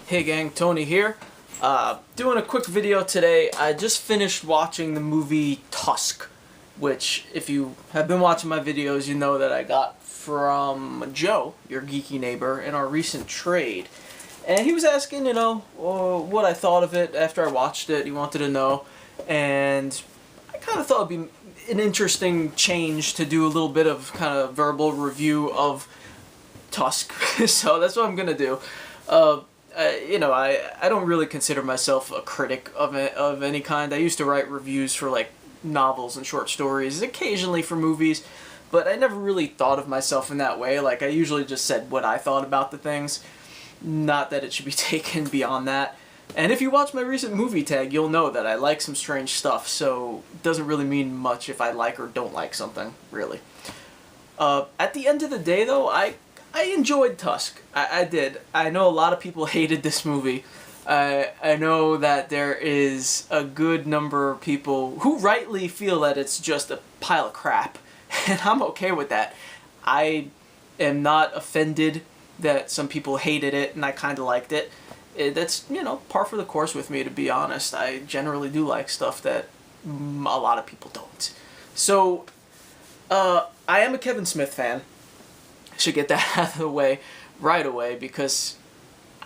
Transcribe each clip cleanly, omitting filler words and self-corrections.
Hey gang, Tony here. Doing a quick video today. I just finished watching the movie Tusk, which if you have been watching my videos, you know that I got from Joe, your geeky neighbor, in our recent trade. And he was asking, what I thought of it after I watched it. He wanted to know. And I kind of thought it'd be an interesting change to do a little bit of kind of verbal review of Tusk. So that's what I'm going to do. I don't really consider myself a critic of any kind. I used to write reviews for like novels and short stories, occasionally for movies, but I never really thought of myself in that way. Like I usually just said what I thought about the things, not that it should be taken beyond that. And if you watch my recent movie tag, you'll know that I like some strange stuff, so it doesn't really mean much if I like or don't like something, really. At the end of the day, though, I enjoyed Tusk. I did. I know a lot of people hated this movie. I know that there is a good number of people who rightly feel that it's just a pile of crap, and I'm okay with that. I am not offended that some people hated it, and I kind of liked it. That's, par for the course with me, to be honest. I generally do like stuff that a lot of people don't. So, I am a Kevin Smith fan. Should get that out of the way right away, because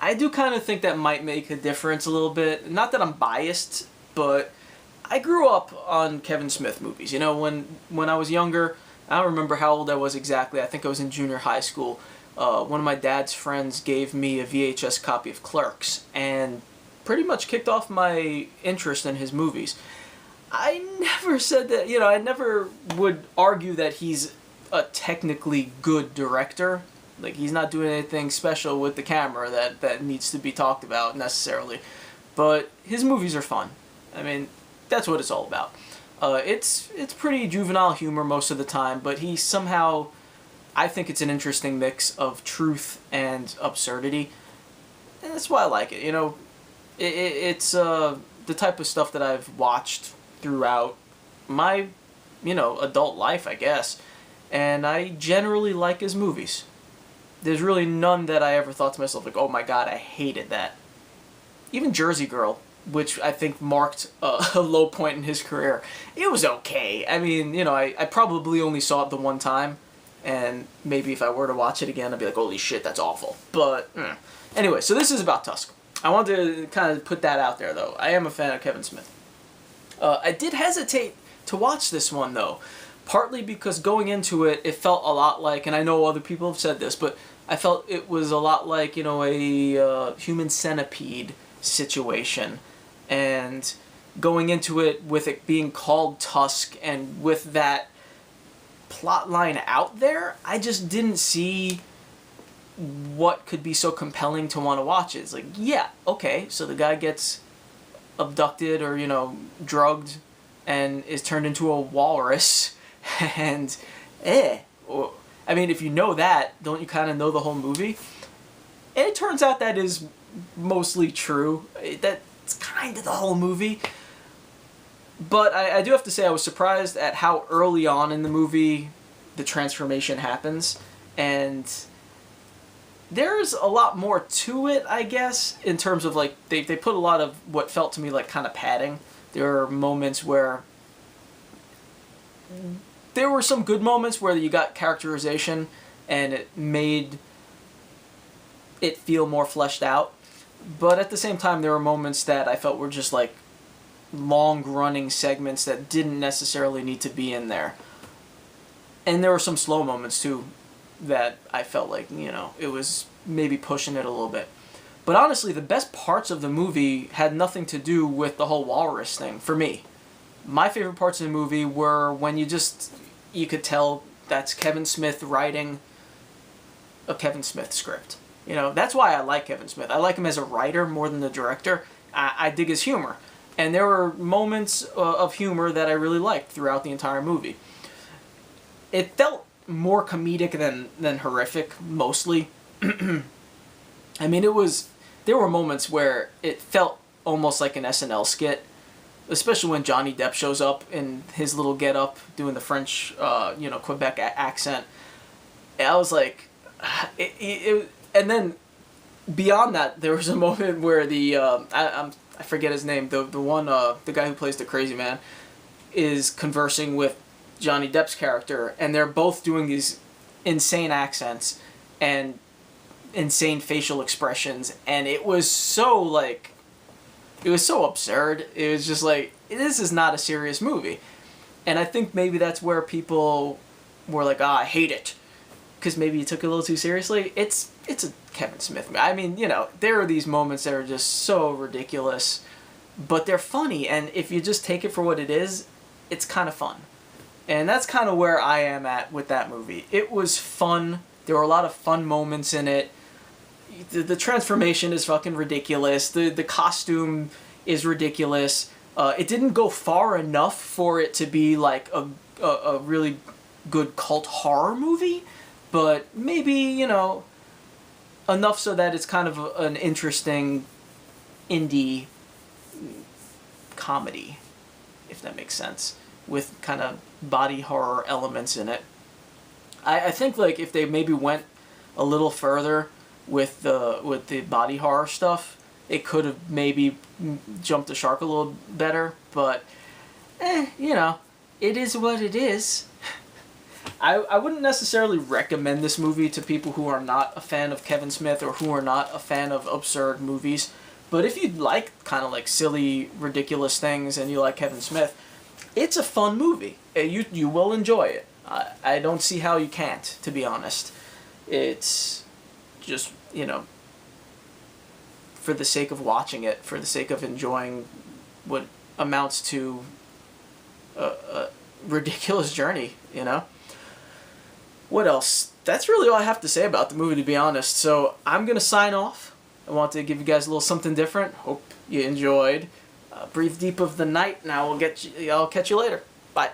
I do kind of think that might make a difference a little bit. Not that I'm biased, but I grew up on Kevin Smith movies. When I was younger, I don't remember how old I was exactly. I think I was in junior high school. One of my dad's friends gave me a VHS copy of Clerks and pretty much kicked off my interest in his movies. I never said that, I never would argue that he's a technically good director. Like, he's not doing anything special with the camera that needs to be talked about necessarily. But his movies are fun. I mean, that's what it's all about. It's pretty juvenile humor most of the time, but he somehow, I think it's an interesting mix of truth and absurdity. And that's why I like it. It's the type of stuff that I've watched throughout my, adult life, I guess. And I generally like his movies. There's really none that I ever thought to myself, like, oh my god, I hated that. Even Jersey Girl, which I think marked a low point in his career, it was okay. I mean, I probably only saw it the one time, and maybe if I were to watch it again, I'd be like, holy shit, that's awful. But, anyway, so this is about Tusk. I wanted to kind of put that out there, though. I am a fan of Kevin Smith. I did hesitate to watch this one, though. Partly because going into it, it felt a lot like, and I know other people have said this, but I felt it was a lot like, a human centipede situation. And going into it with it being called Tusk and with that plot line out there, I just didn't see what could be so compelling to want to watch it. It's like, yeah, okay, so the guy gets abducted or, drugged and is turned into a walrus. And, I mean, if you know that, don't you kind of know the whole movie? And it turns out that is mostly true. That's kind of the whole movie. But I do have to say I was surprised at how early on in the movie the transformation happens. And there's a lot more to it, I guess, in terms of, like, they put a lot of what felt to me like kind of padding. There are moments where there were some good moments where you got characterization and it made it feel more fleshed out. But at the same time, there were moments that I felt were just like long-running segments that didn't necessarily need to be in there. And there were some slow moments too that I felt like, it was maybe pushing it a little bit. But honestly, the best parts of the movie had nothing to do with the whole walrus thing, for me. My favorite parts of the movie were when you could tell that's Kevin Smith writing a Kevin Smith script. That's why I like Kevin Smith. I like him as a writer more than the director. I dig his humor. And there were moments of humor that I really liked throughout the entire movie. It felt more comedic than horrific, mostly. I mean, there were moments where it felt almost like an SNL skit. Especially when Johnny Depp shows up in his little get-up doing the French, Quebec accent. And I was like, and then beyond that, there was a moment where I forget his name, the guy who plays the crazy man, is conversing with Johnny Depp's character, and they're both doing these insane accents and insane facial expressions, and it was so like, it was so absurd. It was just like, this is not a serious movie. And I think maybe that's where people were like, I hate it. Because maybe you took it a little too seriously. It's a Kevin Smith movie. I mean, there are these moments that are just so ridiculous, but they're funny. And if you just take it for what it is, it's kind of fun. And that's kind of where I am at with that movie. It was fun. There were a lot of fun moments in it. The transformation is fucking ridiculous. The costume is ridiculous. It didn't go far enough for it to be like a really good cult horror movie, but maybe, enough so that it's kind of an interesting indie comedy, if that makes sense, with kind of body horror elements in it. I think like if they maybe went a little further with the body horror stuff, it could have maybe jumped the shark a little better, but it is what it is. I wouldn't necessarily recommend this movie to people who are not a fan of Kevin Smith or who are not a fan of absurd movies, but if you like kind of like silly, ridiculous things and you like Kevin Smith, it's a fun movie. You will enjoy it. I don't see how you can't, to be honest. It's just, for the sake of watching it, for the sake of enjoying what amounts to a ridiculous journey, What else? That's really all I have to say about the movie, to be honest. So I'm going to sign off. I want to give you guys a little something different. Hope you enjoyed. Breathe deep of the night, and I'll catch you later. Bye.